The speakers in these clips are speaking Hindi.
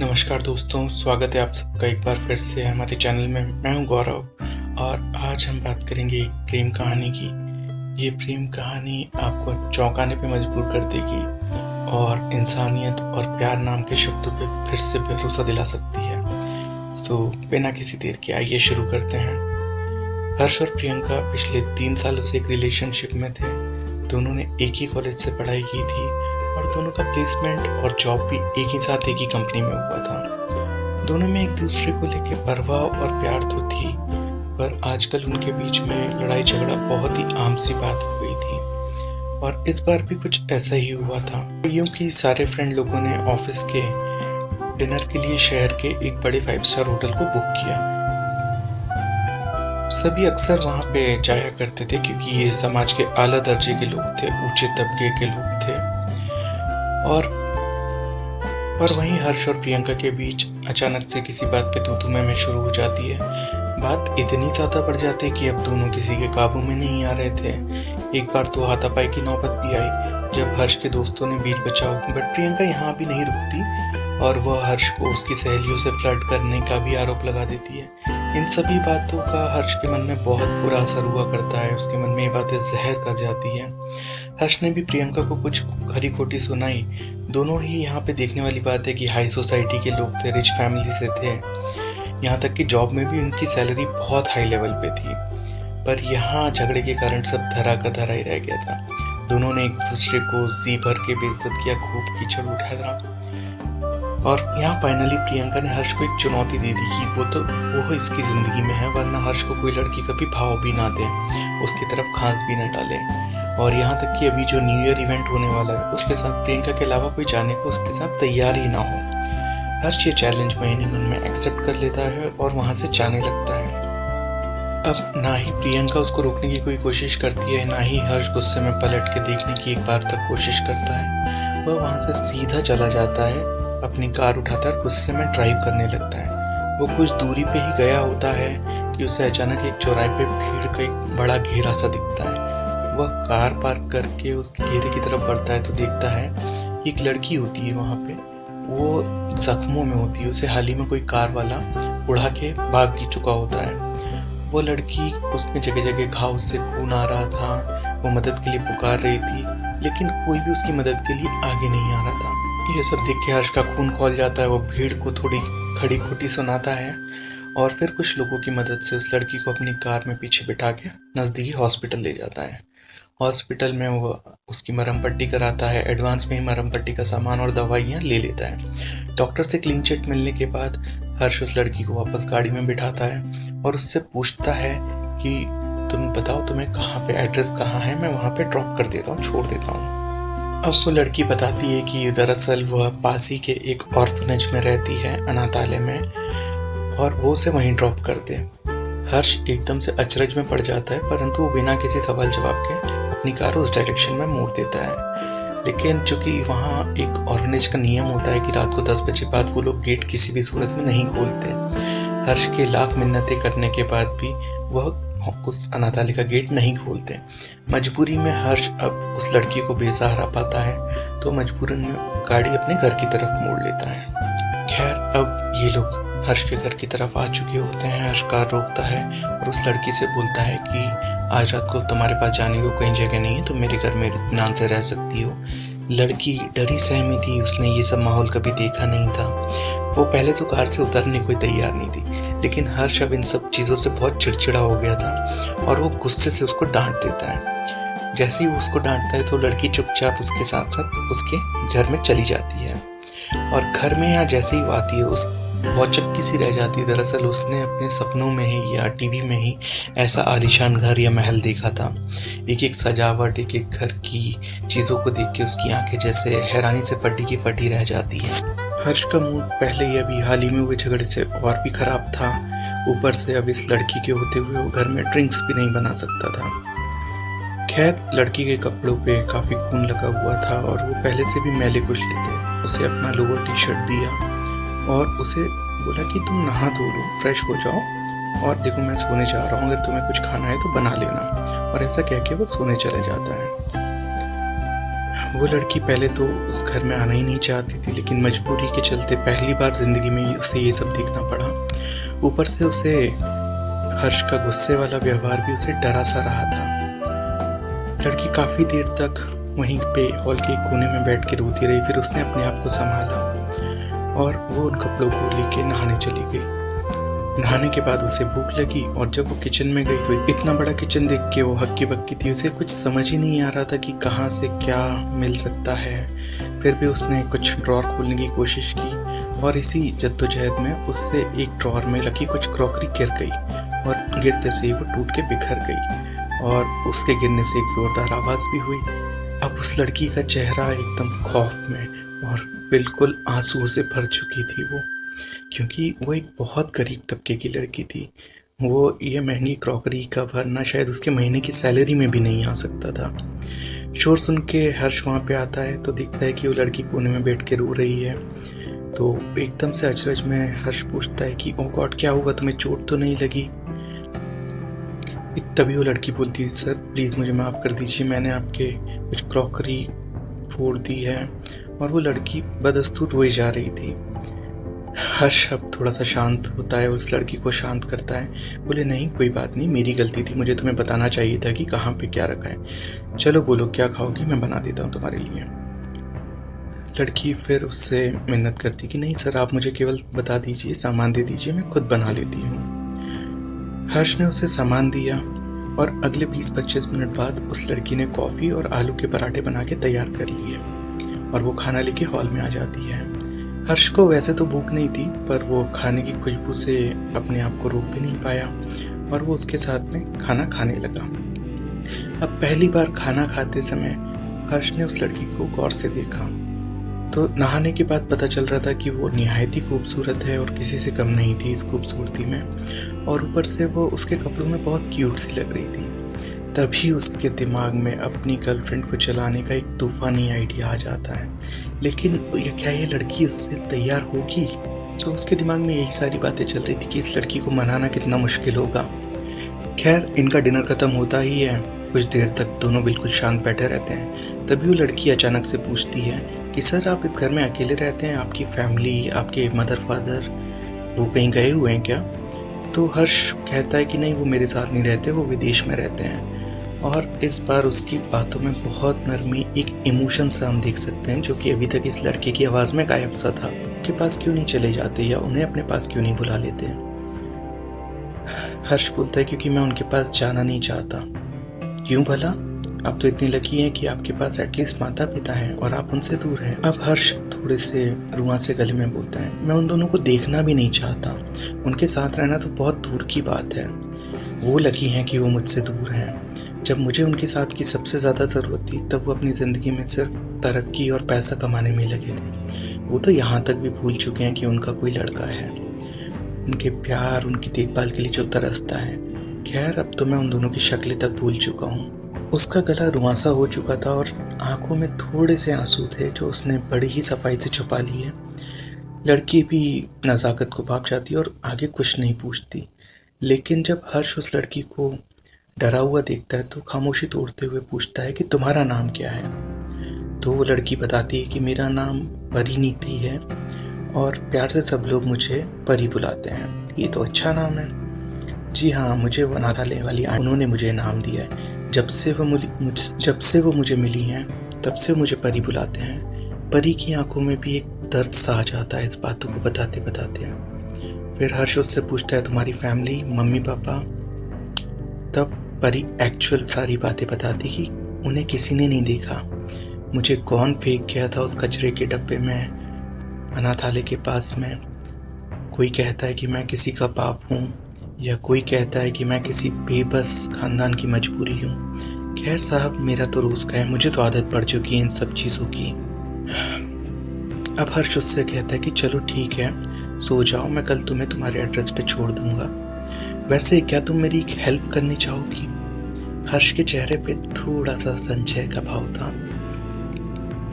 नमस्कार दोस्तों, स्वागत है आप सबका एक बार फिर से हमारे चैनल में। मैं हूं गौरव और आज हम बात करेंगे एक प्रेम कहानी की। ये प्रेम कहानी आपको चौंकाने पे मजबूर कर देगी और इंसानियत और प्यार नाम के शब्दों पे फिर से भरोसा दिला सकती है। बिना किसी देर के आइए शुरू करते हैं। हर्ष और प्रियंका पिछले 3 सालों से एक रिलेशनशिप में थे। दोनों ने एक ही कॉलेज से पढ़ाई की थी और दोनों का प्लेसमेंट और जॉब भी एक ही साथ एक ही कंपनी में हुआ था। दोनों में एक दूसरे को लेकर परवाह और प्यार तो थी, पर आजकल उनके बीच में लड़ाई झगड़ा बहुत ही आम सी बात हो गई थी और इस बार भी कुछ ऐसा ही हुआ था। यूं कि सारे फ्रेंड लोगों ने ऑफिस के डिनर के लिए शहर के एक बड़े 5 स्टार होटल को बुक किया। सभी अक्सर वहां पे जाया करते थे क्योंकि ये समाज के आला दर्जे के लोग थे, ऊंचे तबके के लोग थे। और वहीं हर्ष और प्रियंका के बीच अचानक से किसी बात पे तू मैं शुरू हो जाती है। बात इतनी ज्यादा बढ़ जाती है कि अब दोनों किसी के काबू में नहीं आ रहे थे। एक बार तो हाथापाई की नौबत भी आई जब हर्ष के दोस्तों ने बीर बचाओ, बट प्रियंका यहाँ भी नहीं रुकती और वह हर्ष को उसकी सहेलियों से फ्लर्ट करने का भी आरोप लगा देती है। इन सभी बातों का हर्ष के मन में बहुत बुरा असर हुआ करता है। उसके मन में ये बातें जहर कर जाती है। हर्ष ने भी प्रियंका को कुछ खरी खोटी सुनाई। दोनों ही यहाँ पे देखने वाली बात है कि हाई सोसाइटी के लोग थे, रिच फैमिली से थे, यहाँ तक कि जॉब में भी उनकी सैलरी बहुत हाई लेवल पे थी। पर यहाँ झगड़े के कारण सब धरा का धरा ही रह गया था। दोनों ने एक दूसरे को जी भर के बेइज्जत किया, खूब कीचड़ उठाया और यहाँ फाइनली प्रियंका ने हर्ष को एक चुनौती दे दी कि वो इसकी जिंदगी में है, वरना हर्ष को कोई लड़की कभी भाव भी ना दे, उसकी तरफ खांस भी न डाले। और यहाँ तक कि अभी जो न्यू ईयर इवेंट होने वाला है उसके साथ प्रियंका के अलावा कोई जाने को उसके साथ तैयार ही ना हो। हर्ष ये चैलेंज महीने में एक्सेप्ट कर लेता है और वहां से जाने लगता है। अब ना ही प्रियंका उसको रोकने की कोई कोशिश करती है, ना ही हर्ष गुस्से में पलट के देखने की एक बार तक कोशिश करता है। वह वहां से सीधा चला जाता है, अपनी कार उठाकर गुस्से में ड्राइव करने लगता है। वो कुछ दूरी पे ही गया होता है कि उसे अचानक एक चौराहे पे भीड़ का एक बड़ा घेरा सा दिखता है। वह कार पार्क करके उस घेरे की तरफ बढ़ता है तो देखता है एक लड़की होती है वहां पे। वो जख्मों में होती है, उसे हाल ही में कोई कार वाला उड़ा के भाग भी चुका होता है। वो लड़की, उसमें जगह जगह घाव से खून आ रहा था। वो मदद के लिए पुकार रही थी लेकिन कोई भी उसकी मदद के लिए आगे नहीं आ रहा था। ये सब देख के हर्ष का खून खौल जाता है। वो भीड़ को थोड़ी खड़ी खोटी सुनाता है और फिर कुछ लोगों की मदद से उस लड़की को अपनी कार में पीछे बिठा के नजदीकी हॉस्पिटल ले जाता है। हॉस्पिटल में वो उसकी मरहम पट्टी कराता है, एडवांस में ही मरहम पट्टी का सामान और दवाइयाँ ले लेता है। डॉक्टर से क्लीन चिट मिलने के बाद हर्ष उस लड़की को वापस गाड़ी में बिठाता है और उससे पूछता है कि तुम बताओ तुम्हें कहाँ पे, एड्रेस कहाँ है, मैं वहाँ पे ड्रॉप कर देता हूँ, छोड़ देता हूँ। अब वो लड़की बताती है कि दरअसल वह पास ही के एक ऑर्फनेज में रहती है, अनाथालय में, और वो उसे वहीं ड्रॉप कर दे। हर्ष एकदम से अचरज में पड़ जाता है, परंतु वो बिना किसी सवाल जवाब के अपनी कार उस डायरेक्शन में मोड़ देता है। लेकिन चूंकि वहाँ एक ऑर्फनेज का नियम होता है कि रात को 10 बजे बाद वो लोग गेट किसी भी सूरत में नहीं खोलते। हर्ष के लाख मिन्नतें करने के बाद भी वह उस अनाथालय का गेट नहीं खोलते। मजबूरी में हर्ष अब उस लड़की को बेसहारा पाता है तो मजबूरन में गाड़ी अपने घर की तरफ मोड़ लेता है। खैर, अब ये लोग हर्ष के घर की तरफ आ चुके होते हैं। हर्ष कार रोकता है और उस लड़की से बोलता है कि आज रात को तुम्हारे पास जाने को कहीं जगह नहीं है, तुम मेरे घर में इत्मीनान से रह सकती हो। लड़की डरी सहमी थी, उसने ये सब माहौल कभी देखा नहीं था। वो पहले तो कार से उतरने को तैयार नहीं थी, लेकिन हर्ष अब इन सब चीज़ों से बहुत चिड़चिड़ा हो गया था और वो गुस्से से उसको डांट देता है। जैसे ही वो उसको डांटता है तो लड़की चुपचाप उसके साथ साथ उसके घर में चली जाती है और घर में यहाँ जैसे ही वो आती है उस बहुत चक्की सी रह जाती है। दरअसल उसने अपने सपनों में ही या टीवी में ही ऐसा आलीशान घर या महल देखा था। एक एक सजावट, एक एक घर की चीज़ों को देख के उसकी आंखें जैसे हैरानी से फटी की फटी रह जाती है। हर्ष का मूड पहले ही अभी हाल ही में हुए झगड़े से और भी खराब था। ऊपर से अब इस लड़की के होते हुए वो घर में ड्रिंक्स भी नहीं बना सकता था। खैर, लड़की के कपड़ों पे काफ़ी खून लगा हुआ था और वो पहले से भी मैले कुचले थे। उसे अपना लोअर टी शर्ट दिया और उसे बोला कि तुम नहा धो लो, फ्रेश हो जाओ और देखो मैं सोने जा रहा हूँ, अगर तुम्हें कुछ खाना है तो बना लेना। और ऐसा कह के वो सोने चले जाता है। वो लड़की पहले तो उस घर में आना ही नहीं चाहती थी, लेकिन मजबूरी के चलते पहली बार ज़िंदगी में उसे ये सब देखना पड़ा। ऊपर से उसे हर्ष का गुस्से वाला व्यवहार भी उसे डरा सा रहा था। लड़की काफ़ी देर तक वहीं पे हॉल के कोने में बैठ के रोती रही। फिर उसने अपने आप को संभाला और वो उन कपड़ों को लेके नहाने चली गई। नहाने के बाद उसे भूख लगी और जब वो किचन में गई तो इतना बड़ा किचन देख के वो हक्की बक्की थी। उसे कुछ समझ ही नहीं आ रहा था कि कहाँ से क्या मिल सकता है। फिर भी उसने कुछ ड्रॉर खोलने की कोशिश की और इसी जद्दोजहद में उससे एक ड्रॉर में रखी कुछ क्रॉकरी गिर गई और गिरते से ही वो टूट के बिखर गई और उसके गिरने से एक जोरदार आवाज़ भी हुई। अब उस लड़की का चेहरा एकदम खौफ में और बिल्कुल आंसू से भर चुकी थी वो, क्योंकि वो एक बहुत गरीब तबके की लड़की थी। वो ये महंगी क्रॉकरी का भरना शायद उसके महीने की सैलरी में भी नहीं आ सकता था। शोर सुन के हर्ष वहाँ पे आता है तो दिखता है कि वो लड़की कोने में बैठ के रो रही है। तो एकदम से अचरज में हर्ष पूछता है कि ओ गॉड, क्या हुआ, तुम्हें चोट तो नहीं लगी? तभी वो लड़की बोलती है, सर प्लीज़ मुझे माफ़ कर दीजिए, मैंने आपके कुछ क्रॉकरी फोड़ दी है। और वो लड़की बदस्तूर रोई जा रही थी। हर्ष अब थोड़ा सा शांत होता है, उस लड़की को शांत करता है। बोले नहीं कोई बात नहीं, मेरी गलती थी, मुझे तुम्हें बताना चाहिए था कि कहाँ पे क्या रखा है। चलो बोलो क्या खाओगी, मैं बना देता हूँ तुम्हारे लिए। लड़की फिर उससे मिन्नत करती कि नहीं सर, आप मुझे केवल बता दीजिए, सामान दे दीजिए, मैं खुद बना लेती हूँ। हर्ष ने उसे सामान दिया और अगले 20-25 मिनट बाद उस लड़की ने कॉफ़ी और आलू के पराठे बना के तैयार कर लिए और वो खाना लेके हॉल में आ जाती है। हर्ष को वैसे तो भूख नहीं थी, पर वो खाने की खुशबू से अपने आप को रोक भी नहीं पाया और वो उसके साथ में खाना खाने लगा। अब पहली बार खाना खाते समय हर्ष ने उस लड़की को गौर से देखा तो नहाने के बाद पता चल रहा था कि वो निहायत ही खूबसूरत है और किसी से कम नहीं थी इस खूबसूरती में, और ऊपर से वो उसके कपड़ों में बहुत क्यूट सी लग रही थी। तभी उसके दिमाग में अपनी गर्लफ्रेंड को चलाने का एक तूफानी आइडिया आ जाता है। लेकिन क्या ये लड़की उससे तैयार होगी? तो उसके दिमाग में यही सारी बातें चल रही थी कि इस लड़की को मनाना कितना मुश्किल होगा। खैर इनका डिनर खत्म होता ही है। कुछ देर तक दोनों बिल्कुल शांत बैठे रहते हैं। तभी वो लड़की अचानक से पूछती है कि सर आप इस घर में अकेले रहते हैं, आपकी फैमिली, आपके मदर फादर वो कहीं गए हुए हैं क्या? तो हर्ष कहता है कि नहीं, वो मेरे साथ नहीं रहते, वो विदेश में रहते हैं। और इस बार उसकी बातों में बहुत नरमी, एक इमोशन सा हम देख सकते हैं जो कि अभी तक इस लड़के की आवाज़ में गायब सा था। उनके पास क्यों नहीं चले जाते या उन्हें अपने पास क्यों नहीं बुला लेते? हर्ष बोलता है क्योंकि मैं उनके पास जाना नहीं चाहता। क्यों भला? आप तो इतनी लकी हैं कि आपके पास एटलीस्ट माता पिता हैं और आप उनसे दूर हैं। अब हर्ष थोड़े से रुआ से गले में बोलता है, मैं उन दोनों को देखना भी नहीं चाहता, उनके साथ रहना तो बहुत दूर की बात है। वो लकी हैं कि वो मुझसे दूर हैं। जब मुझे उनके साथ की सबसे ज़्यादा ज़रूरत थी तब वो अपनी ज़िंदगी में सिर्फ तरक्की और पैसा कमाने में लगे थे। वो तो यहाँ तक भी भूल चुके हैं कि उनका कोई लड़का है, उनके प्यार, उनकी देखभाल के लिए जो तरसता है। खैर अब तो मैं उन दोनों की शक्लें तक भूल चुका हूँ। उसका गला रुआंसा हो चुका था और आंखों में थोड़े से आंसू थे जो उसने बड़ी ही सफाई से छुपा लिए। लड़की भी नज़ाकत को भाग जाती और आगे कुछ नहीं पूछती। लेकिन जब हर्ष उस लड़की को डरा हुआ देखता है तो खामोशी तोड़ते हुए पूछता है कि तुम्हारा नाम क्या है? तो वो लड़की बताती है कि मेरा नाम परिणीति है और प्यार से सब लोग मुझे परी बुलाते हैं। ये तो अच्छा नाम है। जी हाँ, मुझे वो अनाथालय वाली उन्होंने मुझे नाम दिया है। जब से वो मुझे मिली हैं तब से मुझे परी बुलाते हैं। परी की आंखों में भी एक दर्द सा आ जाता है इस बातों को बताते बताते। फिर हर्ष उससे पूछता है तुम्हारी फैमिली, मम्मी पापा? तब परी एक्चुअल सारी बातें बताती कि उन्हें किसी ने नहीं देखा, मुझे कौन फेंक गया था उस कचरे के डब्बे में अनाथालय के पास में। कोई कहता है कि मैं किसी का बाप हूँ या कोई कहता है कि मैं किसी बेबस खानदान की मजबूरी हूँ। खैर साहब, मेरा तो रोज़ का है, मुझे तो आदत पड़ चुकी है इन सब चीज़ों की। अब हर्ष उससे कहता है कि चलो ठीक है, सो जाओ, मैं कल तुम्हें तुम्हारे एड्रेस पे छोड़ दूंगा। वैसे क्या तुम मेरी एक हेल्प करनी चाहोगी? हर्ष के चेहरे पे थोड़ा सा संशय का भाव था।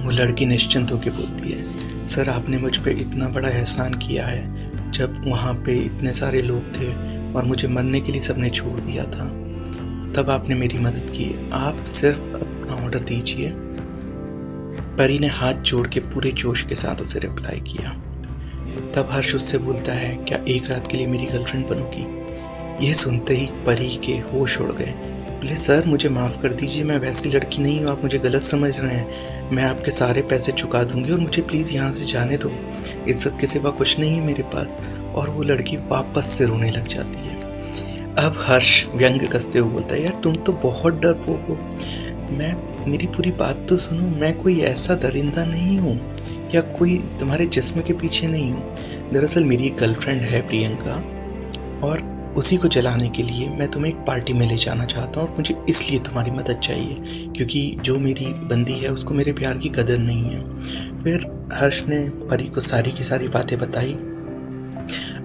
वो लड़की निश्चिंत होकर बोलती है, सर आपने मुझ पे इतना बड़ा एहसान किया है। जब वहाँ पे इतने सारे लोग थे और मुझे मरने के लिए सबने छोड़ दिया था, तब आपने मेरी मदद की। आप सिर्फ अपना ऑर्डर दीजिए परी ने हाथ जोड़ के पूरे जोश के साथ उसे रिप्लाई किया। तब हर्ष उससे बोलता है, क्या एक रात के लिए मेरी गर्लफ्रेंड बनोगी? यह सुनते ही परी के होश उड़ गए। बोले, सर मुझे माफ़ कर दीजिए, मैं वैसी लड़की नहीं हूँ, आप मुझे गलत समझ रहे हैं। मैं आपके सारे पैसे चुका दूंगी और मुझे प्लीज़ यहाँ से जाने दो, इज्जत के सिवा कुछ नहीं है मेरे पास। और वो लड़की वापस से रोने लग जाती है। अब हर्ष व्यंग कसते हुए बोलता है, यार तुम तो बहुत डरपोक हो, मेरी पूरी बात तो सुनो, मैं कोई ऐसा दरिंदा नहीं हूँ या कोई तुम्हारे जिस्म के पीछे नहीं हूँ। दरअसल मेरी एक गर्लफ्रेंड है प्रियंका, और उसी को जलाने के लिए मैं तुम्हें एक पार्टी में ले जाना चाहता हूँ, और मुझे इसलिए तुम्हारी मदद चाहिए क्योंकि जो मेरी बंदी है उसको मेरे प्यार की कदर नहीं है। फिर हर्ष ने परी को सारी की सारी बातें बताई।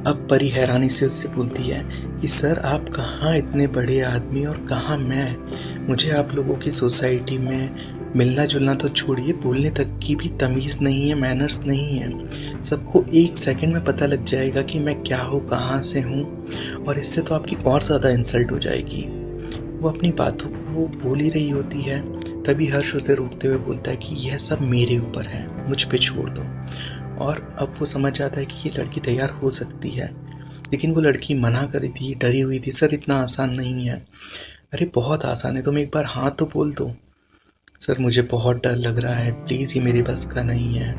अब परी हैरानी से उससे बोलती है कि सर आप कहाँ इतने बड़े आदमी और कहाँ मैं, मुझे आप लोगों की सोसाइटी में मिलना जुलना तो छोड़िए, बोलने तक की भी तमीज़ नहीं है, मैनर्स नहीं है। सबको एक सेकंड में पता लग जाएगा कि मैं क्या हूँ, कहाँ से हूँ, और इससे तो आपकी और ज़्यादा इंसल्ट हो जाएगी। वो अपनी बातों को बोल ही रही होती है, तभी हर्ष उसे रोकते हुए बोलता है कि यह सब मेरे ऊपर है, मुझ पे छोड़ दो। और अब वो समझ जाता है कि ये लड़की तैयार हो सकती है, लेकिन वो लड़की मना करी थी, डरी हुई थी। सर इतना आसान नहीं है। अरे बहुत आसान है, तुम एक बार हाँ तो बोल दो। सर मुझे बहुत डर लग रहा है, प्लीज़ ये मेरे बस का नहीं है।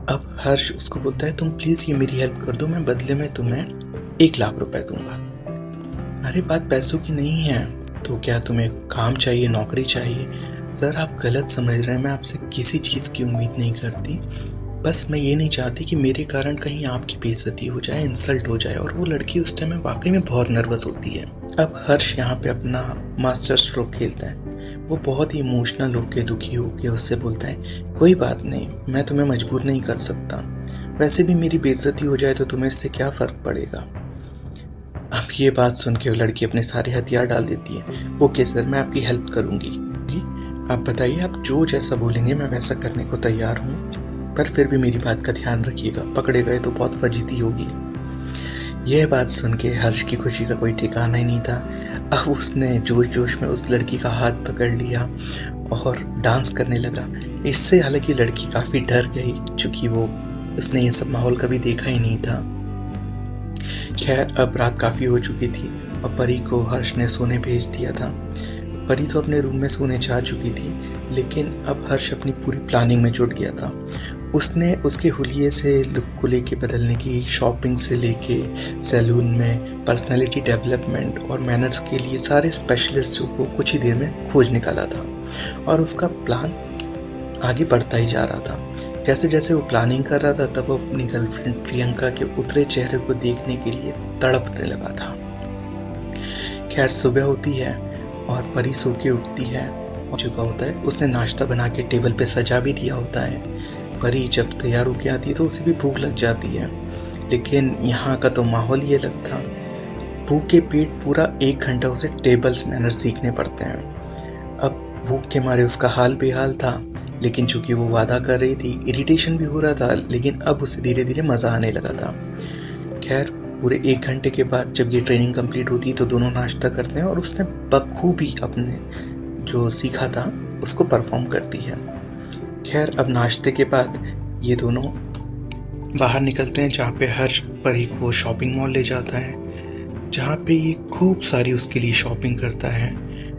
अब हर्ष उसको बोलता है, तुम प्लीज़ ये मेरी हेल्प कर दो, मैं बदले में तुम्हें 1 लाख रुपए दूंगा। अरे बात पैसों की नहीं है, तो क्या तुम्हें काम चाहिए, नौकरी चाहिए? सर आप गलत समझ रहे हैं, मैं आपसे किसी चीज़ की उम्मीद नहीं करती, बस मैं ये नहीं चाहती कि मेरे कारण कहीं आपकी बेइज्जती हो जाए, इंसल्ट हो जाए। और वो लड़की उस टाइम में वाकई में बहुत नर्वस होती है। अब हर्ष यहाँ पे अपना मास्टर स्ट्रोक खेलता है। वो बहुत ही इमोशनल होके, दुखी होके उससे बोलता है, कोई बात नहीं, मैं तुम्हें मजबूर नहीं कर सकता, वैसे भी मेरी बेइज्जती हो जाए तो तुम्हें इससे क्या फ़र्क पड़ेगा। अब ये बात सुन के वो लड़की अपने सारे हथियार डाल देती है। ओके सर, मैं आपकी हेल्प करूँगी, आप बताइए, आप जो जैसा बोलेंगे मैं वैसा करने को तैयार हूँ, पर फिर भी मेरी बात का ध्यान रखिएगा, पकड़े गए तो बहुत फजीती होगी। यह बात सुन के हर्ष की खुशी का कोई ठिकाना ही नहीं था। अब उसने जोश जोश में उस लड़की का हाथ पकड़ लिया और डांस करने लगा। इससे हालांकि लड़की काफ़ी डर गई, चूँकि उसने ये सब माहौल कभी देखा ही नहीं था। खैर अब रात काफ़ी हो चुकी थी और परी को हर्ष ने सोने भेज दिया था। परी तो अपने रूम में सोने जा चुकी थी, लेकिन अब हर्ष अपनी पूरी प्लानिंग में जुट गया था। उसने उसके हुलिये से लुक को लेके बदलने की, शॉपिंग से लेके सैलून में पर्सनालिटी डेवलपमेंट और मैनर्स के लिए सारे स्पेशलिस्टों को कुछ ही देर में खोज निकाला था, और उसका प्लान आगे बढ़ता ही जा रहा था। जैसे जैसे वो प्लानिंग कर रहा था, तब वो अपनी गर्लफ्रेंड प्रियंका के उतरे चेहरे को देखने के लिए तड़पने लगा था। खैर सुबह होती है और परी सो के उठती है और चुका होता है। उसने नाश्ता बना के टेबल पे सजा भी दिया होता है। परी जब तैयार होके आती है तो उसे भी भूख लग जाती है, लेकिन यहाँ का तो माहौल ये अलग था। भूख के पेट पूरा 1 घंटा उसे टेबल्स मैनर्स सीखने पड़ते हैं। अब भूख के मारे उसका हाल बेहाल था, लेकिन चूंकि वो वादा कर रही थी, इरिटेशन भी हो रहा था, लेकिन अब उसे धीरे धीरे मज़ा आने लगा था। खैर पूरे 1 घंटे के बाद जब ये ट्रेनिंग कंप्लीट होती है तो दोनों नाश्ता करते हैं और उसने बखूबी अपने जो सीखा था उसको परफॉर्म करती है। खैर अब नाश्ते के बाद ये दोनों बाहर निकलते हैं, जहाँ पे हर्ष परी को शॉपिंग मॉल ले जाता है, जहाँ पे ये खूब सारी उसके लिए शॉपिंग करता है।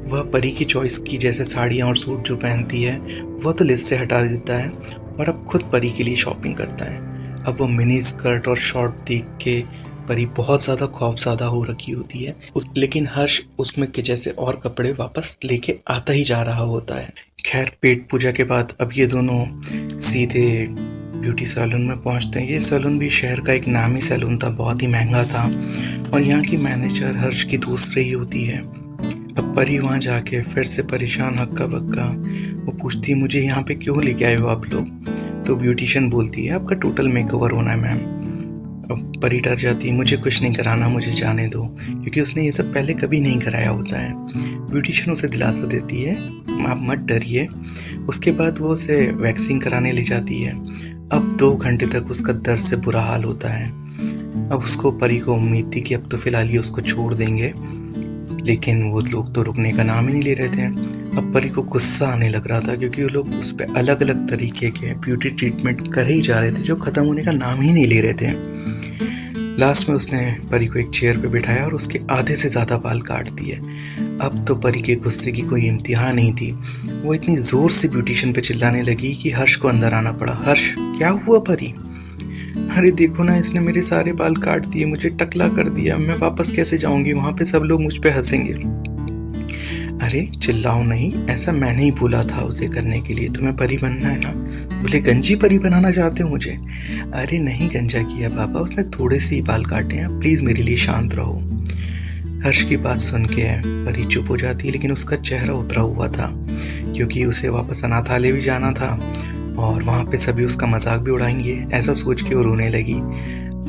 वह परी की चॉइस की जैसे साड़ियाँ और सूट जो पहनती है वह तो लिस्ट से हटा देता है और अब खुद परी के लिए शॉपिंग करता है। अब वो मिनी स्कर्ट और शॉर्ट देख के परी बहुत ज़्यादा खौफज़दा हो रखी होती है, लेकिन हर्ष उसमें के जैसे और कपड़े वापस लेके आता ही जा रहा होता है। खैर पेट पूजा के बाद अब ये दोनों सीधे ब्यूटी सैलून में पहुंचते हैं। ये सैलून भी शहर का एक नामी सैलून था, बहुत ही महंगा था, और यहाँ की मैनेजर हर्ष की दोस्त रही होती है। अब परी वहाँ जाके फिर से परेशान हक्का बक्का वो पूछती है, मुझे यहाँ पे क्यों लेके आए हो आप लोग? तो ब्यूटिशियन बोलती है, आपका टोटल मेकओवर होना है मैम। अब परी डर जाती है, मुझे कुछ नहीं कराना, मुझे जाने दो, क्योंकि उसने ये सब पहले कभी नहीं कराया होता है। ब्यूटिशियन उसे दिलासा देती है, आप मत डरिए। उसके बाद वो उसे वैक्सिंग कराने ले जाती है। अब 2 घंटे तक उसका दर्द से बुरा हाल होता है। अब उसको परी को उम्मीद थी कि अब तो फिलहाल ये उसको छोड़ देंगे, लेकिन वो लोग तो रुकने का नाम ही नहीं ले रहे थे। अब परी को गुस्सा आने लग रहा था क्योंकि वो लोग उस पर अलग अलग तरीके के ब्यूटी ट्रीटमेंट कर ही जा रहे थे जो ख़त्म होने का नाम ही नहीं ले रहे थे। लास्ट में उसने परी को एक चेयर पे बिठाया और उसके आधे से ज़्यादा बाल काट दिए। अब तो परी के गुस्से की कोई इम्तिहा नहीं थी। वो इतनी ज़ोर से ब्यूटिशियन पे चिल्लाने लगी कि हर्ष को अंदर आना पड़ा। हर्ष, क्या हुआ परी? अरे देखो ना, इसने मेरे सारे बाल काट दिए, मुझे टकला कर दिया, मैं वापस कैसे जाऊंगी? वहाँ पे सब लोग मुझ पे हंसेंगे। अरे चिल्लाओ नहीं, ऐसा मैंने ही बोला था उसे करने के लिए। तुम्हें परी बनना है ना? बोले गंजी परी बनाना चाहते हो मुझे? अरे नहीं गंजा किया पापा, उसने थोड़े से ही बाल काटे हैं, प्लीज़ मेरे लिए शांत रहो। हर्ष की बात सुन के परी चुप हो जाती है, लेकिन उसका चेहरा उतरा हुआ था क्योंकि उसे वापस अनाथालय भी जाना था और वहाँ पे सभी उसका मजाक भी उड़ाएंगे। ऐसा सोच के वो रोने लगी।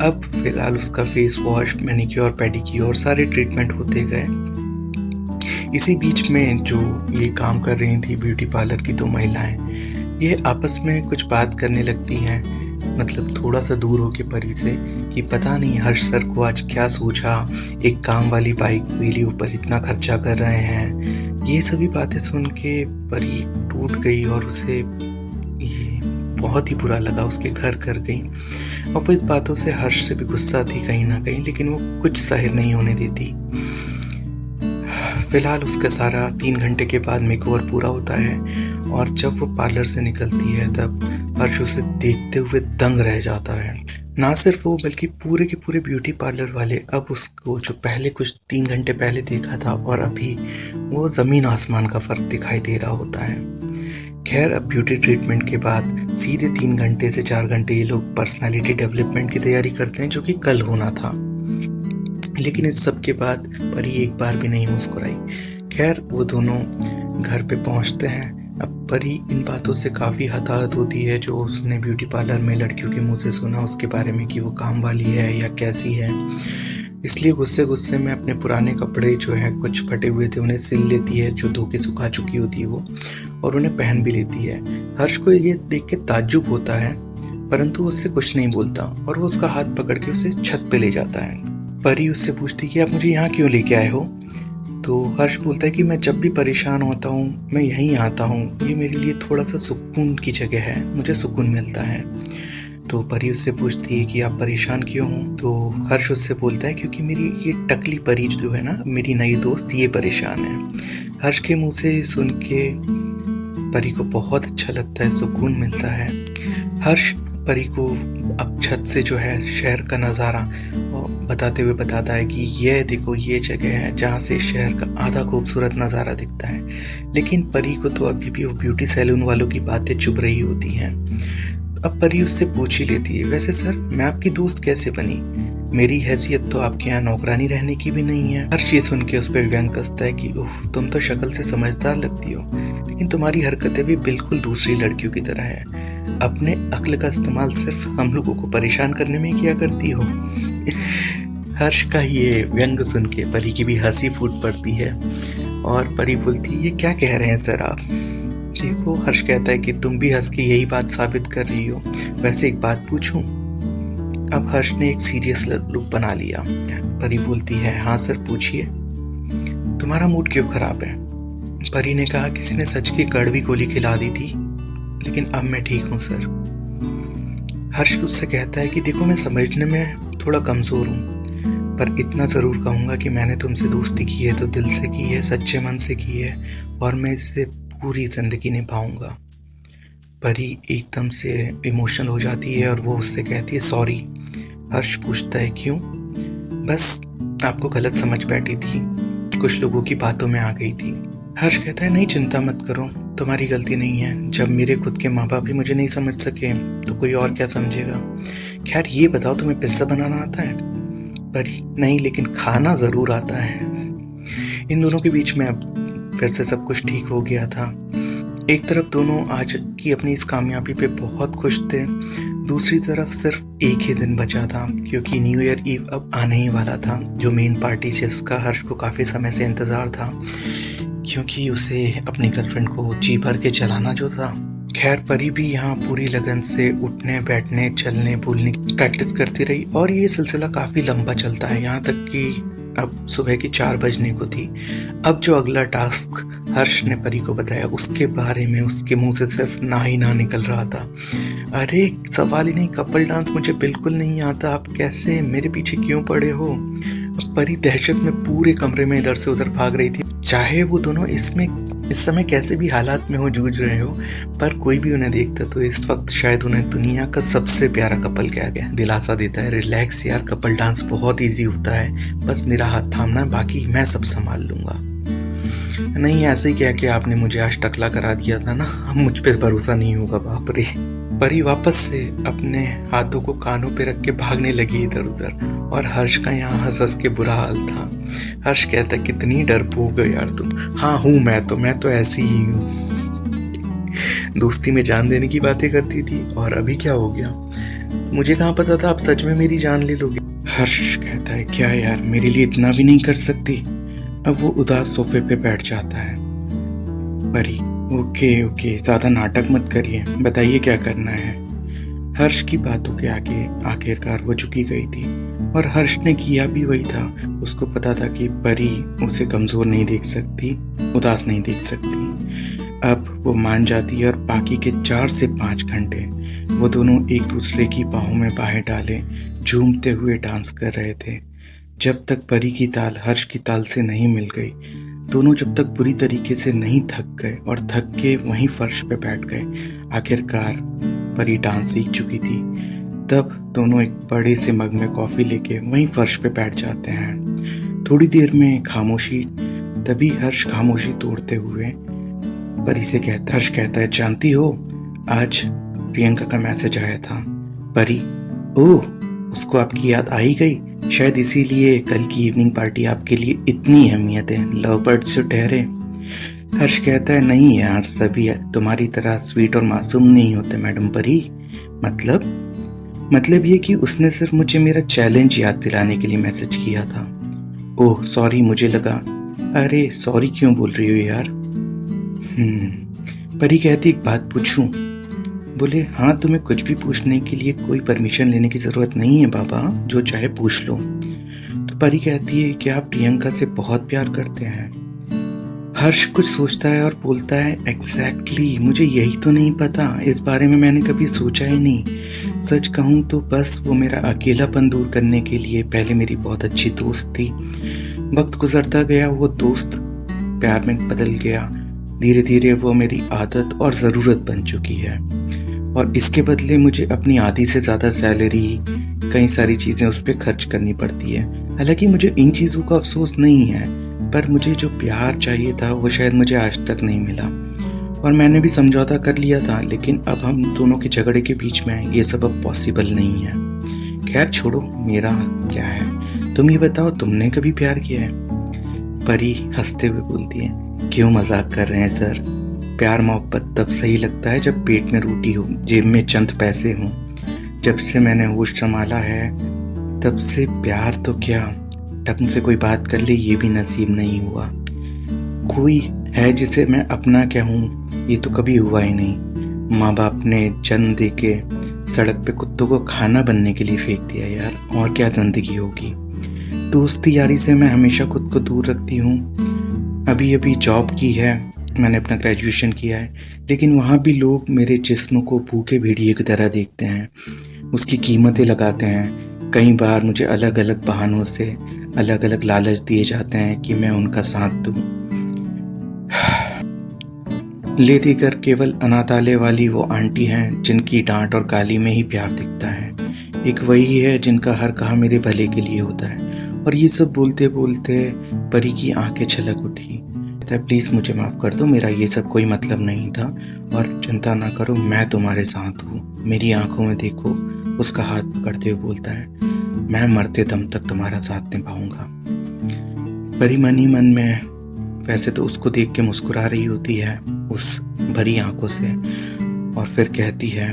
अब फिलहाल उसका फेस वॉश, मैनिक्योर, पेडिक्योर सारे ट्रीटमेंट होते गए। इसी बीच में जो ये काम कर रही थी ब्यूटी पार्लर की 2 महिलाएं, ये आपस में कुछ बात करने लगती हैं, मतलब थोड़ा सा दूर होके परी से, कि पता नहीं हर्ष सर को आज क्या सूझा, एक काम वाली बाइक के ऊपर इतना खर्चा कर रहे हैं। ये सभी बातें सुन के परी टूट गई और उसे ये बहुत ही बुरा लगा, उसके घर कर गई। और वो इस बातों से हर्ष से भी गुस्सा थी कहीं ना कहीं, लेकिन वो कुछ जाहिर नहीं होने देती। फिलहाल उसका सारा 3 घंटे के बाद मेकओवर पूरा होता है और जब वो पार्लर से निकलती है तब हर्ष उसे देखते हुए दंग रह जाता है। ना सिर्फ वो बल्कि पूरे के पूरे ब्यूटी पार्लर वाले अब उसको जो पहले कुछ 3 घंटे पहले देखा था और अभी, वो ज़मीन आसमान का फ़र्क दिखाई दे रहा होता है। खैर, अब ब्यूटी ट्रीटमेंट के बाद सीधे 3 घंटे से 4 घंटे ये लोग पर्सनालिटी डेवलपमेंट की तैयारी करते हैं, जो कि कल होना था। लेकिन इस सब के बाद परी एक बार भी नहीं मुस्कुराई। खैर, वो दोनों घर पे पहुंचते हैं। अब परी इन बातों से काफ़ी हताहत होती है जो उसने ब्यूटी पार्लर में लड़कियों के मुंह से सुना उसके बारे में, कि वो काम वाली है या कैसी है। इसलिए गुस्से गुस्से में अपने पुराने कपड़े जो है कुछ फटे हुए थे उन्हें सिल लेती है, जो धो के सुखा चुकी होती है वो, और उन्हें पहन भी लेती है। हर्ष को ये देख के ताज्जुब होता है, परंतु उससे कुछ नहीं बोलता और वो उसका हाथ पकड़ के उसे छत पे ले जाता है। परी उससे पूछती कि आप मुझे यहाँ क्यों लेके आए हो? तो हर्ष बोलता है कि मैं जब भी परेशान होता हूँ मैं यहीं आता हूँ, ये मेरे लिए थोड़ा सा सुकून की जगह है, मुझे सुकून मिलता है। तो परी उससे पूछती है कि आप परेशान क्यों हो? तो हर्ष उससे बोलता है क्योंकि मेरी ये टकली परी जो है ना, मेरी नई दोस्त, ये परेशान है। हर्ष के मुंह से सुन के परी को बहुत अच्छा लगता है, सुकून मिलता है। हर्ष परी को अब छत से जो है शहर का नज़ारा बताते हुए बताता है कि ये देखो, ये जगह है जहाँ से शहर का आधा खूबसूरत नज़ारा दिखता है। लेकिन परी को तो अभी भी वो ब्यूटी सैलून वालों की बातें चुभ रही होती हैं। अब परी उससे पूछ ही लेती है, वैसे सर मैं आपकी दोस्त कैसे बनी? मेरी हैसियत तो आपके यहाँ नौकरानी रहने की भी नहीं है। हर चीज सुन के उस पर व्यंग कसता है कि ओह, तुम तो शक्ल से समझदार लगती हो, लेकिन तुम्हारी हरकतें भी बिल्कुल दूसरी लड़कियों की तरह है। अपने अक्ल का इस्तेमाल सिर्फ हम लोगों को परेशान करने में किया करती हो। हर्ष का ये व्यंग सुन के परी की भी हंसी फूट पड़ती है और परी बोलती, ये क्या कह रहे हैं सर आप? देखो, हर्ष कहता है कि तुम भी हंस के यही बात साबित कर रही हो। वैसे एक बात पूछूं? अब हर्ष ने एक सीरियस लुक बना लिया। परी बोलती है, हाँ सर पूछिए। तुम्हारा मूड क्यों खराब है? परी ने कहा, किसी ने सच की कड़वी गोली खिला दी थी, लेकिन अब मैं ठीक हूँ सर। हर्ष उससे कहता है कि देखो, मैं समझने में थोड़ा कमज़ोर हूँ, पर इतना ज़रूर कहूँगा कि मैंने तुमसे दोस्ती की है तो दिल से की है, सच्चे मन से की है, और मैं इससे पूरी ज़िंदगी निभाऊंगा। परी एकदम से इमोशनल हो जाती है और वो उससे कहती है सॉरी। हर्ष पूछता है क्यों? बस आपको गलत समझ बैठी थी, कुछ लोगों की बातों में आ गई थी। हर्ष कहता है नहीं, चिंता मत करो, तुम्हारी गलती नहीं है। जब मेरे खुद के माँ बाप भी मुझे नहीं समझ सके तो कोई और क्या समझेगा। खैर ये बताओ, तुम्हें पिज्ज़ा बनाना आता है? परी, नहीं, लेकिन खाना ज़रूर आता है। इन दोनों के बीच में अब फिर से सब कुछ ठीक हो गया था। एक तरफ दोनों आज की अपनी इस कामयाबी पे बहुत खुश थे, दूसरी तरफ सिर्फ एक ही दिन बचा था क्योंकि न्यू ईयर ईव अब आने ही वाला था, जो मेन पार्टी जिसका हर्ष को काफ़ी समय से इंतज़ार था, क्योंकि उसे अपनी गर्लफ्रेंड को जी भर के चलाना जो था। खैर परी भी यहाँ पूरी लगन से उठने बैठने चलने बोलने की प्रैक्टिस करती रही और ये सिलसिला काफ़ी लंबा चलता है, यहाँ तक कि अब सुबह की 4 बजने को थी। अब जो अगला टास्क हर्ष ने परी को बताया उसके बारे में उसके मुंह से सिर्फ ना ही ना निकल रहा था। अरे सवाल ही नहीं, कपल डांस मुझे बिल्कुल नहीं आता, आप कैसे, मेरे पीछे क्यों पड़े हो? परी दहशत में पूरे कमरे में इधर से उधर भाग रही थी। चाहे वो दोनों इस समय कैसे भी हालात में हो, जूझ रहे हो, पर कोई भी उन्हें देखता तो इस वक्त शायद उन्हें दुनिया का सबसे प्यारा कपल कह के दिलासा देता है। रिलैक्स यार, कपल डांस बहुत इजी होता है, बस मेरा हाथ थामना, बाकी मैं सब संभाल लूंगा। नहीं, ऐसे ही कह के आपने मुझे आज टकला करा दिया था ना, अब मुझ पे भरोसा नहीं होगा। बाप रे। परी वापस से अपने हाथों को कानों पे रख के भागने लगी इधर उधर, और हर्ष का यहाँ हंस हंस के बुरा हाल था। हर्ष कहता, कितनी डरपोक हो यार तुम। हाँ हूँ, मैं तो ऐसी ही हूँ। दोस्ती में जान देने की बातें करती थी और अभी क्या हो गया? मुझे कहाँ पता था आप सच में मेरी जान ले लोगे। हर्ष कहता है, क्या यार मेरे लिए इतना भी नहीं कर सकती? अब वो उदास सोफे पे बैठ जाता है। परी, ओके, ज्यादा नाटक मत करिए, बताइए क्या करना है। हर्ष की बातों के आगे आखिरकार वो झुकी गई थी, और हर्ष ने किया भी वही था। उसको पता था कि परी उसे कमजोर नहीं देख सकती, उदास नहीं देख सकती। अब वो मान जाती है, और बाकी के 4 से 5 घंटे वो दोनों एक दूसरे की बाहों में बाहें डाले झूमते हुए डांस कर रहे थे, जब तक परी की ताल हर्ष की ताल से नहीं मिल गई। दोनों जब तक बुरी तरीके से नहीं थक गए, और थक के वहीं फर्श पे बैठ गए। आखिरकार परी डांस सीख चुकी थी। तब दोनों एक बड़े से मग में कॉफी लेके वहीं फर्श पे बैठ जाते हैं। थोड़ी देर में खामोशी, तभी हर्ष खामोशी तोड़ते हुए परी से कहता, हर्ष कहता है, जानती हो आज प्रियंका का मैसेज आया था। परी, ओह, उसको आपकी याद आ ही गई, शायद इसीलिए कल की इवनिंग पार्टी आपके लिए इतनी अहमियत है, लव बर्ड से ठहरे। हर्ष कहता है, नहीं यार, सभी तुम्हारी तरह स्वीट और मासूम नहीं होते मैडम परी। मतलब ये कि उसने सिर्फ मुझे मेरा चैलेंज याद दिलाने के लिए मैसेज किया था। ओह सॉरी, मुझे लगा। अरे सॉरी क्यों बोल रही हो यार? परी कहती, एक बात पूछूं? बोले, हाँ, तुम्हें कुछ भी पूछने के लिए कोई परमिशन लेने की जरूरत नहीं है बाबा, जो चाहे पूछ लो। तो परी कहती है कि आप प्रियंका से बहुत प्यार करते हैं। हर्ष कुछ सोचता है और बोलता है, एग्जैक्टली, मुझे यही तो नहीं पता, इस बारे में मैंने कभी सोचा ही नहीं। सच कहूँ तो बस वो मेरा अकेलापन दूर करने के लिए पहले मेरी बहुत अच्छी दोस्त थी। वक्त गुजरता गया, वो दोस्त प्यार में बदल गया। धीरे धीरे वो मेरी आदत और ज़रूरत बन चुकी है, और इसके बदले मुझे अपनी आधी से ज़्यादा सैलरी, कई सारी चीज़ें उस पर खर्च करनी पड़ती है। हालांकि मुझे इन चीज़ों का अफसोस नहीं है, पर मुझे जो प्यार चाहिए था वो शायद मुझे आज तक नहीं मिला, और मैंने भी समझौता कर लिया था, लेकिन अब हम दोनों के झगड़े के बीच में ये सब अब पॉसिबल नहीं है। खैर छोड़ो, मेरा क्या है, तुम ये बताओ, तुमने कभी प्यार किया है? परी हंसते हुए बोलती है, क्यों मजाक कर रहे हैं सर? प्यार मोहब्बत तब सही लगता है जब पेट में रोटी हो, जेब में चंद पैसे हों। जब से मैंने होश संभाला है तब से प्यार तो क्या, ढंग से कोई बात कर ले ये भी नसीब नहीं हुआ। कोई है जिसे मैं अपना कहूँ, ये तो कभी हुआ ही नहीं। माँ बाप ने जन्म दे के सड़क पे कुत्तों को खाना बनने के लिए फेंक दिया यार, और क्या जिंदगी होगी। दोस्ती यारी से मैं हमेशा खुद को दूर रखती हूँ। अभी जॉब की है, मैंने अपना ग्रेजुएशन किया है, लेकिन वहाँ भी लोग मेरे जिस्म को भूखे भेड़िए की तरह देखते हैं, उसकी कीमतें लगाते हैं। कई बार मुझे अलग अलग बहानों से अलग अलग लालच दिए जाते हैं कि मैं उनका साथ दूं। ले देकर केवल अनाथालय वाली वो आंटी हैं जिनकी डांट और गाली में ही प्यार दिखता है। एक वही है जिनका हर कहा मेरे भले के लिए होता है। और ये सब बोलते बोलते परी की आंखें छलक उठी। प्लीज़ मुझे माफ़ कर दो, मेरा ये सब कोई मतलब नहीं था, और चिंता ना करो, मैं तुम्हारे साथ हूँ, मेरी आंखों में देखो। उसका हाथ पकड़ते हुए बोलता है, मैं मरते दम तक तुम्हारा साथ निभाऊंगा। परी मन ही मन में वैसे तो उसको देख के मुस्कुरा रही होती है उस भरी आंखों से, और फिर कहती है,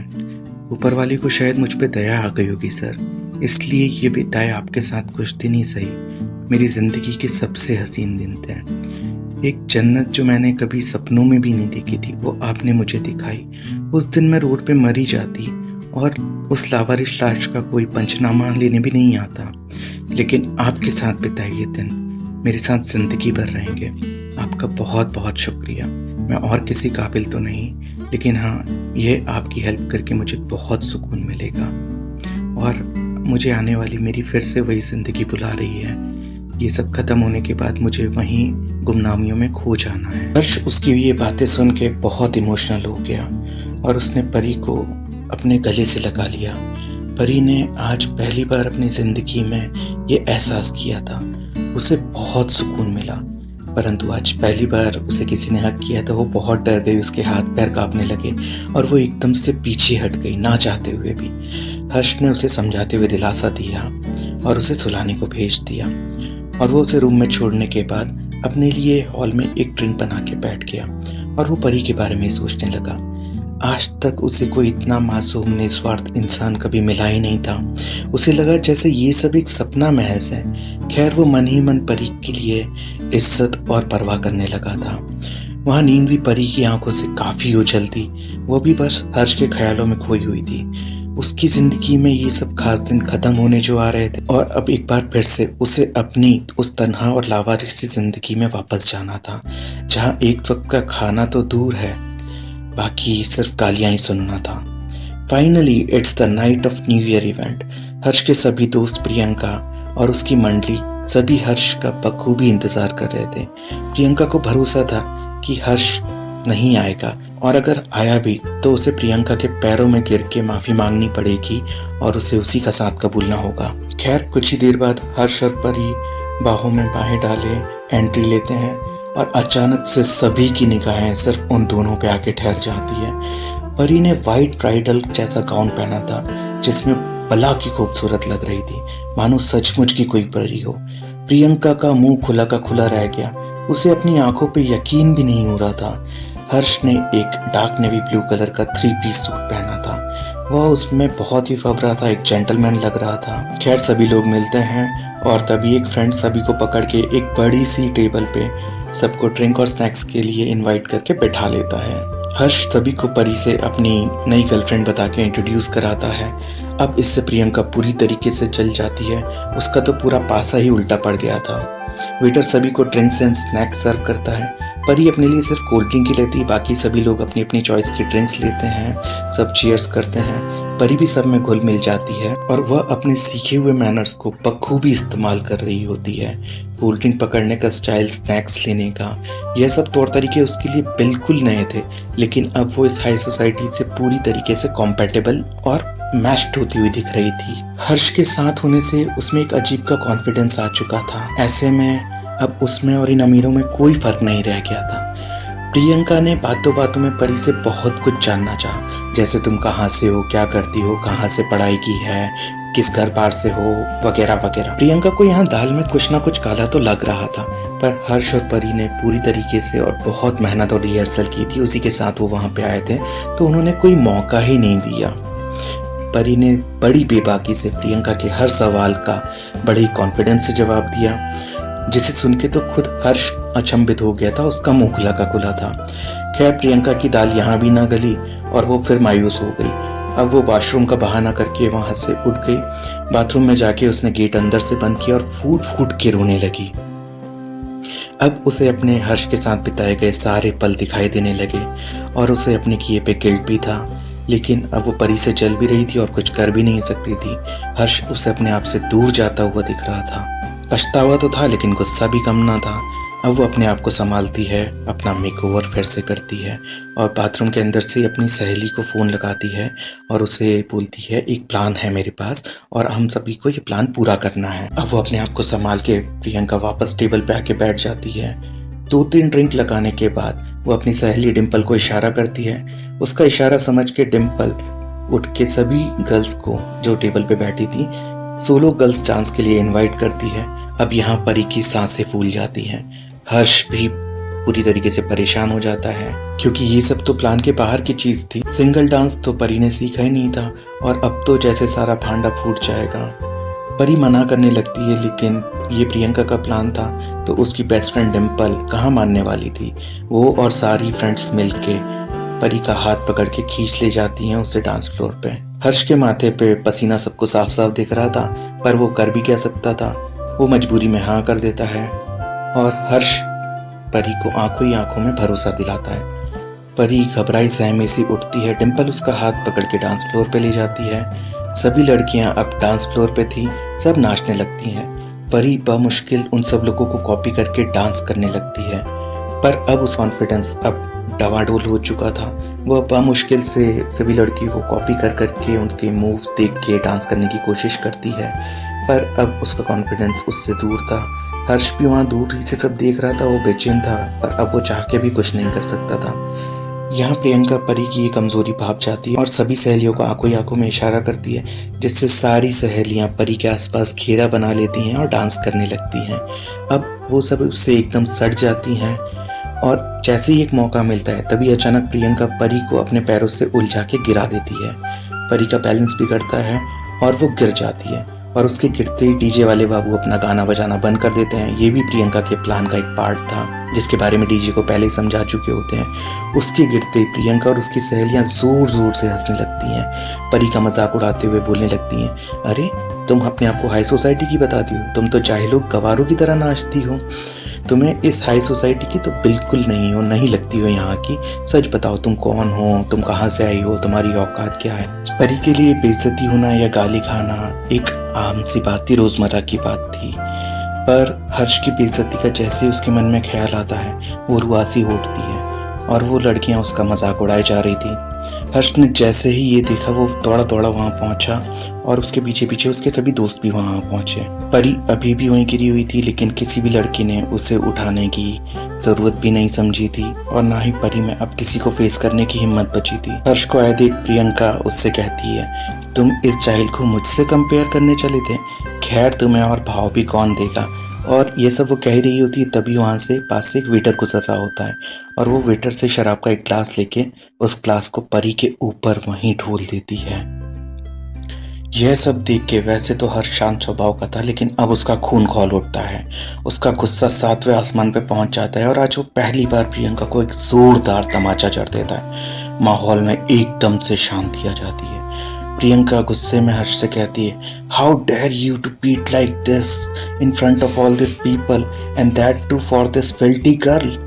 ऊपर वाले को शायद मुझ पे दया आ गई होगी सर, इसलिए ये बिताए आपके साथ कुछ दिन ही सही, मेरी ज़िंदगी के सबसे हसीन दिन थे। एक जन्नत जो मैंने कभी सपनों में भी नहीं देखी थी, वो आपने मुझे दिखाई। उस दिन मैं रोड पे मर ही जाती, और उस लावारिश लाश का कोई पंचनामा लेने भी नहीं आता, लेकिन आपके साथ बिताए ये दिन मेरे साथ ज़िंदगी भर रहेंगे। आपका बहुत बहुत शुक्रिया। मैं और किसी काबिल तो नहीं, लेकिन हाँ, ये आपकी हेल्प करके मुझे बहुत सुकून मिलेगा और मुझे आने वाली मेरी फिर से वही ज़िंदगी बुला रही है। ये सब खत्म होने के बाद मुझे वहीं गुमनामियों में खो जाना है। हर्ष उसकी ये बातें सुन के बहुत इमोशनल हो गया और उसने परी को अपने गले से लगा लिया। परी ने आज पहली बार अपनी ज़िंदगी में ये एहसास किया था। उसे बहुत सुकून मिला, परंतु आज पहली बार उसे किसी ने हक किया तो वो बहुत डर गई। उसके हाथ पैर कांपने लगे और वो एकदम से पीछे हट गई, ना चाहते हुए भी। हर्ष ने उसे समझाते हुए दिलासा दिया और उसे सुलाने को भेज दिया और वो उसे रूम में छोड़ने के बाद अपने लिए हॉल में एक ड्रिंक बना के बैठ गया और वो परी के बारे में सोचने लगा। आज तक उसे कोई इतना मासूम निस्वार्थ इंसान कभी मिला ही नहीं था। उसे लगा जैसे ये सब एक सपना महज है। खैर, वो मन ही मन परी के लिए इज्जत और परवाह करने लगा था। वहाँ नींद भी परी की आंखों से काफी ओझल थी। वो भी बस हर्ष के ख्यालों में खोई हुई थी। उसकी जिंदगी में ये सब खास दिन खत्म होने जो आ रहे थे और अब एक बार फिर से उसे अपनी उस तन्हा और लावारिस सी जिंदगी में वापस जाना था, जहाँ एक वक्त का खाना तो दूर है, बाकी सिर्फ गालियां ही सुनना था। Finally it's the night of new year event. Harsh के सभी दोस्त प्रियंका और उसकी मंडली सभी हर्ष का बखूबी इंतजार कर रहे थे। प्रियंका को भरोसा था कि हर्ष नहीं आएगा और अगर आया भी तो उसे प्रियंका के पैरों में गिर के माफी मांगनी पड़ेगी और उसे उसी का साथ कबूलना होगा। खैर, कुछ ही देर बाद हर्ष और परी बाहों में बाहें डाले एंट्री लेते हैं और अचानक से सभी की निगाहें सिर्फ उन दोनों पे आके ठहर जाती है। परी ने वाइट ब्राइडल जैसा गाउन पहना था जिसमें बला की खूबसूरत लग रही थी, मानो सचमुच की कोई परी हो। प्रियंका का मुंह खुला का खुला रह गया, उसे अपनी आंखों पे यकीन भी नहीं हो रहा था। हर्ष ने एक डार्क नेवी ब्लू कलर का 3 पीस सूट पहना था। वह उसमें बहुत ही फबरा था, एक जेंटलमैन लग रहा था। खैर, सभी लोग मिलते हैं और तभी एक फ्रेंड सभी को पकड़ के एक बड़ी सी टेबल पे सबको ड्रिंक और स्नैक्स के लिए इनवाइट करके बैठा लेता है। हर्ष सभी को परी से अपनी नई गर्लफ्रेंड बता के इंट्रोड्यूस कराता है। अब इससे प्रियंका पूरी तरीके से जल जाती है। उसका तो पूरा पासा ही उल्टा पड़ गया था। वेटर सभी को ड्रिंक्स एंड स्नैक्स सर्व करता है। परी अपने लिए सिर्फ कोल्ड ड्रिंक ही लेती, बाकी सभी लोग अपनी अपनी चॉइस की ड्रिंक्स लेते हैं। सब चीयर्स करते हैं। परी भी सब में घुल मिल जाती है और वह अपने सीखे हुए मैनर्स को बखूबी इस्तेमाल कर रही होती है। कोल्ड ड्रिंक पकड़ने का स्टाइल, स्नैक्स लेने का, यह सब तौर तरीके उसके लिए बिल्कुल नए थे, लेकिन अब वो इस हाई सोसाइटी से पूरी तरीके से कॉम्पैटिबल और मैच्ड होती हुई दिख रही थी। हर्ष के साथ होने से उसमें एक अजीब का कॉन्फिडेंस आ चुका था। ऐसे में अब उसमें और इन अमीरों में कोई फर्क नहीं रह गया था। प्रियंका ने बातों बातों में परी से बहुत कुछ जानना चाहा, जैसे तुम कहाँ से हो, क्या करती हो, कहाँ से पढ़ाई की है, किस घर बार से हो, वगैरह वगैरह। प्रियंका को यहाँ दाल में कुछ ना कुछ काला तो लग रहा था, पर हर्ष और परी ने पूरी तरीके से और बहुत मेहनत और रिहर्सल की थी। उसी के साथ वो वहाँ पे आए थे, तो उन्होंने कोई मौका ही नहीं दिया। परी ने बड़ी बेबाकी से प्रियंका के हर सवाल का बड़े ही कॉन्फिडेंस से जवाब दिया, जिसे सुन के तो खुद हर्ष अचंभित हो गया था। उसका मुंह खुला का खुला था। खैर, प्रियंका की दाल यहाँ भी ना गली और वो फिर मायूस हो गई। अब वो वॉशरूम का बहाना करके वहां से उठ गई। बाथरूम में जाके उसने गेट अंदर से बंद किया और फूट फूट के रोने लगी। अब उसे अपने हर्ष के साथ बिताए गए सारे पल दिखाई देने लगे और उसे अपने किए पे गिल्ट भी था, लेकिन अब वो परी से जल भी रही थी और कुछ कर भी नहीं सकती थी। हर्ष उसे अपने आप से दूर जाता हुआ दिख रहा था। पछतावा तो था, लेकिन गुस्सा भी कम ना था। अब वो अपने आप को संभालती है, अपना मेकओवर फिर से करती है और बाथरूम के अंदर से अपनी सहेली को फ़ोन लगाती है और उसे बोलती है, एक प्लान है मेरे पास और हम सभी को ये प्लान पूरा करना है। अब वो अपने आप को संभाल के प्रियंका वापस टेबल पे आके बैठ जाती है। 2-3 ड्रिंक लगाने के बाद वो अपनी सहेली डिम्पल को इशारा करती है। उसका इशारा समझ के डिम्पल उठ के सभी गर्ल्स को जो टेबल पे बैठी थी सोलो गर्ल्स डांस के लिए इनवाइट करती है। अब यहाँ परी की सांसें फूल जाती हैं। हर्ष भी पूरी तरीके से परेशान हो जाता है, क्योंकि ये सब तो प्लान के बाहर की चीज थी। सिंगल डांस तो परी ने सीखा ही नहीं था और अब तो जैसे सारा भांडा फूट जाएगा। परी मना करने लगती है, लेकिन ये प्रियंका का प्लान था, तो उसकी बेस्ट फ्रेंड डिम्पल कहाँ मानने वाली थी। वो और सारी फ्रेंड्स मिलके परी का हाथ पकड़ के खींच ले जाती हैं उसे डांस फ्लोर पे। हर्ष के माथे पे पसीना सबको साफ साफ दिख रहा था, पर वो कर भी क्या सकता था, वो मजबूरी में हाँ कर देता है और हर्ष परी को आंखों ही आंखों में भरोसा दिलाता है। परी घबराई सहमी सी उठती है। डिम्पल उसका हाथ पकड़ के डांस फ्लोर पे ले जाती है। सभी लड़कियां अब डांस फ्लोर पे थी, सब नाचने लगती हैं। परी बमुश्किल उन सब लोगों को कॉपी करके डांस करने लगती है, पर अब उस कॉन्फिडेंस अब डवाडोल हो चुका था। वह बमुश्किल से सभी लड़कियों को कॉपी कर करके उनके मूव्स देख के डांस करने की कोशिश करती है, पर अब उसका कॉन्फिडेंस उससे दूर था। हर्ष भी वहाँ दूर ही से सब देख रहा था, वो बेचैन था, पर अब वो चाह के भी कुछ नहीं कर सकता था। यहाँ प्रियंका परी की ये कमजोरी भाप जाती है और सभी सहेलियों को आंखों ही आंखों में इशारा करती है, जिससे सारी सहेलियां परी के आसपास घेरा बना लेती हैं और डांस करने लगती हैं। अब वो सब उससे एकदम सट जाती हैं और जैसे ही एक मौका मिलता है तभी अचानक प्रियंका परी को अपने पैरों से उलझा के गिरा देती है। परी का बैलेंस बिगड़ता है और वो गिर जाती है और उसके गिरते ही डीजे वाले बाबू अपना गाना बजाना बंद कर देते हैं। ये भी प्रियंका के प्लान का एक पार्ट था, जिसके बारे में डीजे को पहले ही समझा चुके होते हैं। उसके गिरते प्रियंका और उसकी सहेलियां जोर जोर से हंसने लगती हैं। परी का मजाक उड़ाते हुए बोलने लगती हैं, अरे तुम अपने आप को हाई सोसाइटी की बताती हो, तुम तो जाहिलों गवारों की तरह नाचती हो। तुम्हें इस हाई सोसाइटी की तो बिल्कुल नहीं हो, नहीं लगती हो यहाँ की। सच बताओ तुम कौन हो, तुम कहाँ से आई हो, तुम्हारी औकात क्या है। परी के लिए बेइज्जती होना या गाली खाना एक आम सी बात थी, रोजमर्रा की बात थी, पर हर्ष की बेइज्जती का जैसे उसके मन में ख्याल आता है वो रुआसी उठती है और वो लड़कियां उसका मजाक उड़ाए जा रही थी। हर्ष ने जैसे ही ये देखा वो दौड़ा दौड़ा वहां पहुंचा और उसके पीछे पीछे उसके सभी दोस्त भी वहां पहुंचे। परी अभी भी वहीं गिरी हुई थी, लेकिन किसी भी लड़की ने उसे उठाने की जरूरत भी नहीं समझी थी और ना ही परी में अब किसी को फेस करने की हिम्मत बची थी। हर्ष को आए देख प्रियंका उससे कहती है, तुम इस जाहिल को मुझसे कंपेयर करने चले थे, खैर तुम्हें और भाव भी कौन देगा। और ये सब वो कह रही होती है तभी वहां से पास से एक वेटर गुजर रहा होता है और वो वेटर से शराब का एक ग्लास लेके उस ग्लास को परी के ऊपर वहीं ढोल देती है। यह सब देख के वैसे तो हर शांत स्वभाव का था, लेकिन अब उसका खून खौल उठता है। उसका गुस्सा 7वें आसमान पे पहुंच जाता है और आज वो पहली बार प्रियंका को एक जोरदार तमाचा जड़ देता है। माहौल में एकदम से शांति आ जाती है। प्रियंका गुस्से में हर्ष से कहती है, how dare you to beat like this in front of all this people and that too for this filthy girl.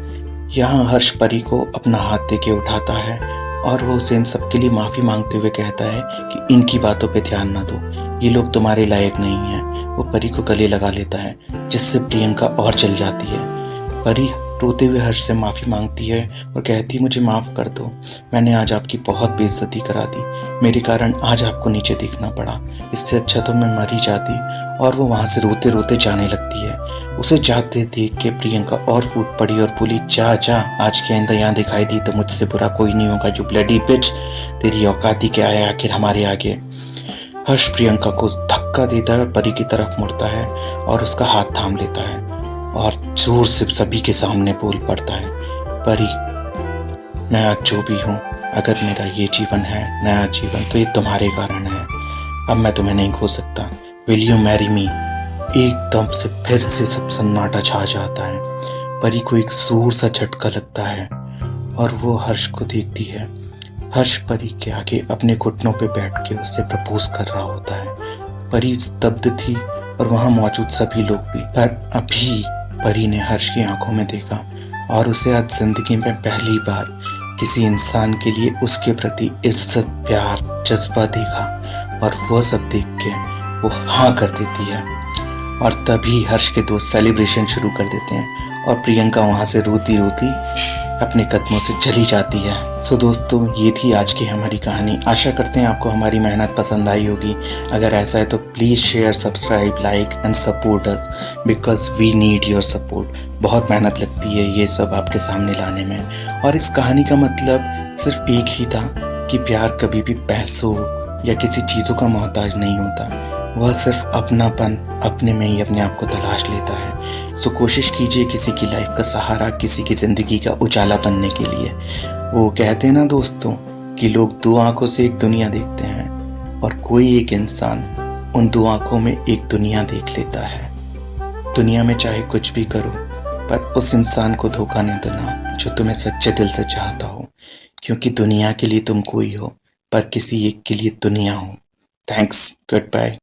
यहाँ हर्ष परी को अपना हाथ देके उठाता है और वो उसे इन सबके लिए माफी मांगते हुए कहता है कि इनकी बातों पे ध्यान ना दो, ये लोग तुम्हारे लायक नहीं हैं। वो परी को गले लगा लेता है, जिससे प्रियंका और जल जाती है। परी रोते हुए हर्ष से माफ़ी मांगती है और कहती, मुझे माफ़ कर दो, मैंने आज आपकी बहुत बेइज्जती करा दी, मेरे कारण आज आपको नीचे दिखना पड़ा, इससे अच्छा तो मैं मर ही जाती। और वो वहाँ से रोते रोते जाने लगती है। उसे जाते देख के प्रियंका और फूट पड़ी और बोली, जा जा, आज के आइंदा यहाँ दिखाई दी तो मुझसे बुरा कोई नहीं होगा, यू ब्लडी बिच, तेरी औकात ही क्या है आखिर हमारे आगे। हर्ष प्रियंका को धक्का देता है, परी की तरफ मुड़ता है और उसका हाथ थाम लेता है और जोर से सभी के सामने बोल पड़ता है, परी, मैं आज जो भी हूँ, अगर मेरा ये जीवन है, नया जीवन, तो ये तुम्हारे कारण है। अब मैं तुम्हें नहीं खो सकता, विल यू मैरी मी। एकदम से फिर से सब सन्नाटा छा जाता है। परी को एक जोर सा झटका लगता है और वो हर्ष को देखती है। हर्ष परी के आगे अपने घुटनों पे बैठ के उससे प्रपोज कर रहा होता है। परी स्तब्ध थी और वहाँ मौजूद सभी लोग भी। पर अभी परी ने हर्ष की आंखों में देखा और उसे आज जिंदगी में पहली बार किसी इंसान के लिए उसके प्रति इज्जत, प्यार, जज्बा देखा और वो सब देख के वो हाँ कर देती है। और तभी हर्ष के दोस्त सेलिब्रेशन शुरू कर देते हैं और प्रियंका वहाँ से रोती रोती अपने कदमों से चली जाती है। सो दोस्तों, ये थी आज की हमारी कहानी। आशा करते हैं आपको हमारी मेहनत पसंद आई होगी। अगर ऐसा है तो please share, subscribe, like and support us, because we need your support. बहुत मेहनत लगती है ये सब आपके सामने लाने में। और इस कहानी का मतलब सिर्फ एक ही था कि प्यार कभी भी पैसों या किसी चीज़ों का मोहताज नहीं होता। वह सिर्फ अपनापन, अपने में ही अपने आप को तलाश लेता है। सो कोशिश कीजिए किसी की लाइफ का सहारा, किसी की ज़िंदगी का उजाला बनने के लिए। वो कहते हैं ना दोस्तों कि लोग दो आंखों से एक दुनिया देखते हैं और कोई एक इंसान उन दो आंखों में एक दुनिया देख लेता है। दुनिया में चाहे कुछ भी करो, पर उस इंसान को धोखा नहीं देना जो तुम्हें सच्चे दिल से चाहता हो, क्योंकि दुनिया के लिए तुम कोई हो, पर किसी एक के लिए दुनिया हो। Thanks, good bye.